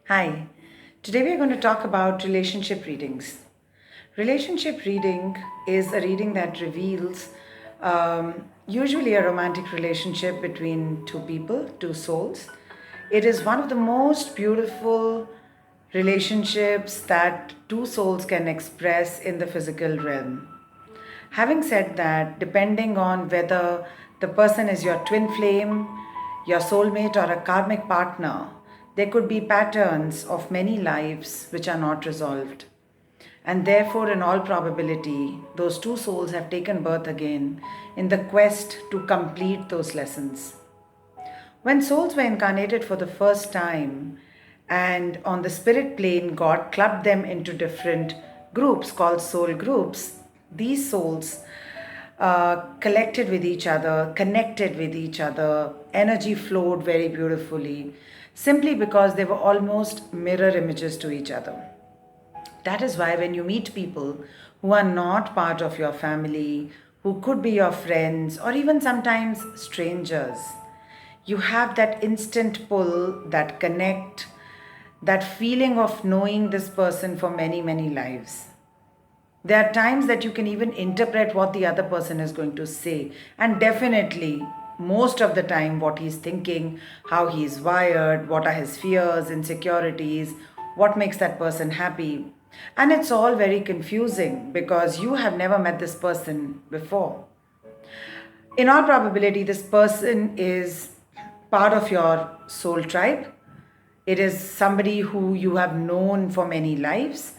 Hi, today we are going to talk about relationship readings. Relationship reading is a reading that reveals usually a romantic relationship between two people, two souls. It is one of the most beautiful relationships that two souls can express in the physical realm. Having said that, depending on whether the person is your twin flame, your soulmate, or a karmic partner, there could be patterns of many lives which are not resolved. And therefore, in all probability, those two souls have taken birth again in the quest to complete those lessons. When souls were incarnated for the first time, and on the spirit plane, God clubbed them into different groups called soul groups, these souls collected with each other, connected with each other, energy flowed very beautifully, simply because they were almost mirror images to each other. That is why when you meet people who are not part of your family, who could be your friends, or even sometimes strangers, you have that instant pull, that connect, that feeling of knowing this person for many, many lives. There are times that you can even interpret what the other person is going to say, and definitely, most of the time, what he's thinking, how he's wired, what are his fears, insecurities, what makes that person happy. And it's all very confusing because you have never met this person before. In all probability, this person is part of your soul tribe. It is somebody who you have known for many lives.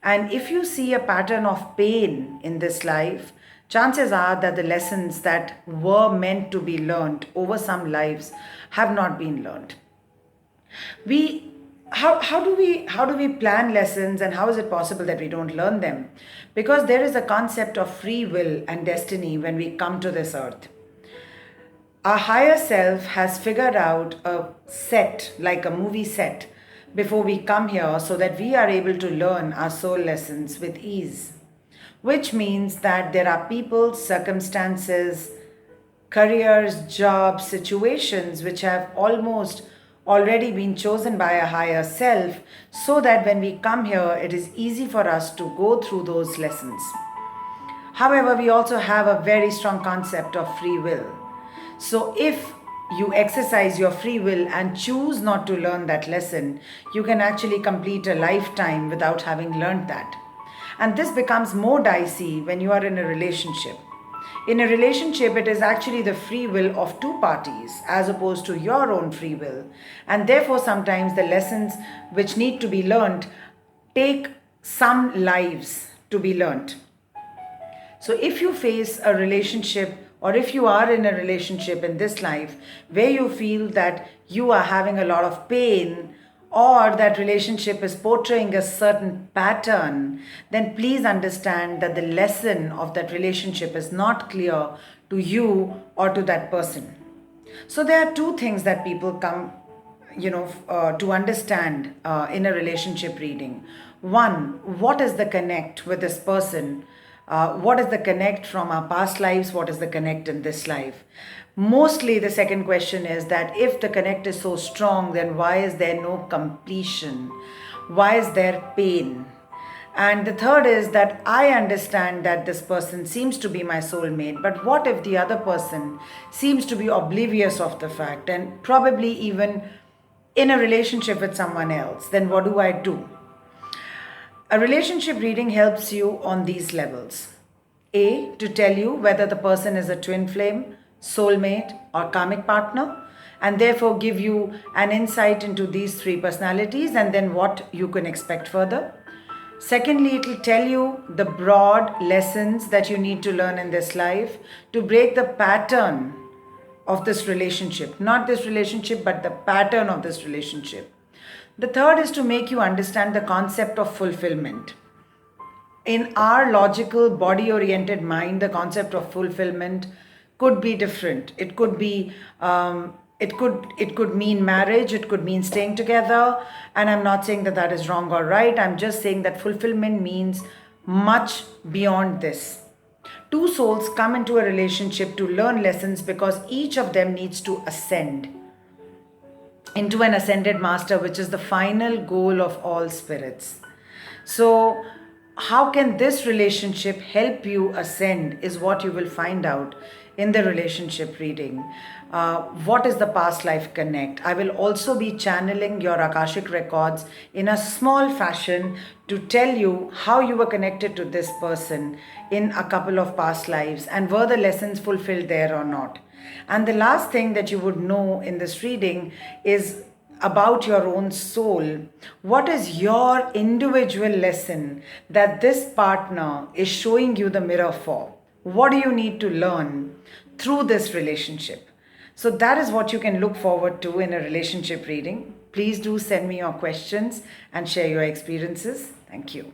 And if you see a pattern of pain in this life, chances are that the lessons that were meant to be learned over some lives have not been learned. We how do we plan lessons, and how is it possible that we don't learn them? Because there is a concept of free will and destiny when we come to this earth. Our higher self has figured out a set, like a movie set, before we come here so that we are able to learn our soul lessons with ease. Which means that there are people, circumstances, careers, jobs, situations which have almost already been chosen by a higher self, so that when we come here, it is easy for us to go through those lessons. However, we also have a very strong concept of free will. So, if you exercise your free will and choose not to learn that lesson, you can actually complete a lifetime without having learned that. And this becomes more dicey when you are in a relationship. In a relationship, it is actually the free will of two parties as opposed to your own free will. And therefore, sometimes the lessons which need to be learned take some lives to be learned. So, if you face a relationship, or if you are in a relationship in this life where you feel that you are having a lot of pain, or that relationship is portraying a certain pattern, then please understand that the lesson of that relationship is not clear to you or to that person. So, there are two things that people come to understand in a relationship reading. One, what is the connect with this person? What is the connect from our past lives? What is the connect in this life? Mostly, the second question is that if the connect is so strong, then why is there no completion? Why is there pain? And the third is that I understand that this person seems to be my soulmate, but what if the other person seems to be oblivious of the fact and probably even in a relationship with someone else? Then what do I do? A relationship reading helps you on these levels. A, to tell you whether the person is a twin flame, soulmate, or karmic partner, and therefore give you an insight into these three personalities and then what you can expect further. Secondly, it will tell you the broad lessons that you need to learn in this life to break the pattern of this relationship. Not this relationship, but the pattern of this relationship. The third is to make you understand the concept of fulfillment. In our logical, body oriented mind, the concept of fulfillment could be different. It could mean marriage, it could mean staying together. And I'm not saying that that is wrong or right. I'm just saying that fulfillment means much beyond this. Two souls come into a relationship to learn lessons because each of them needs to ascend. into an ascended master, which is the final goal of all spirits. So, how can this relationship help you ascend is what you will find out in the relationship reading. What is the past life connect? I will also be channeling your Akashic records in a small fashion to tell you how you were connected to this person in a couple of past lives and were the lessons fulfilled there or not. And the last thing that you would know in this reading is about your own soul. What is your individual lesson that this partner is showing you the mirror for? What do you need to learn through this relationship? So, that is what you can look forward to in a relationship reading. Please do send me your questions and share your experiences. Thank you.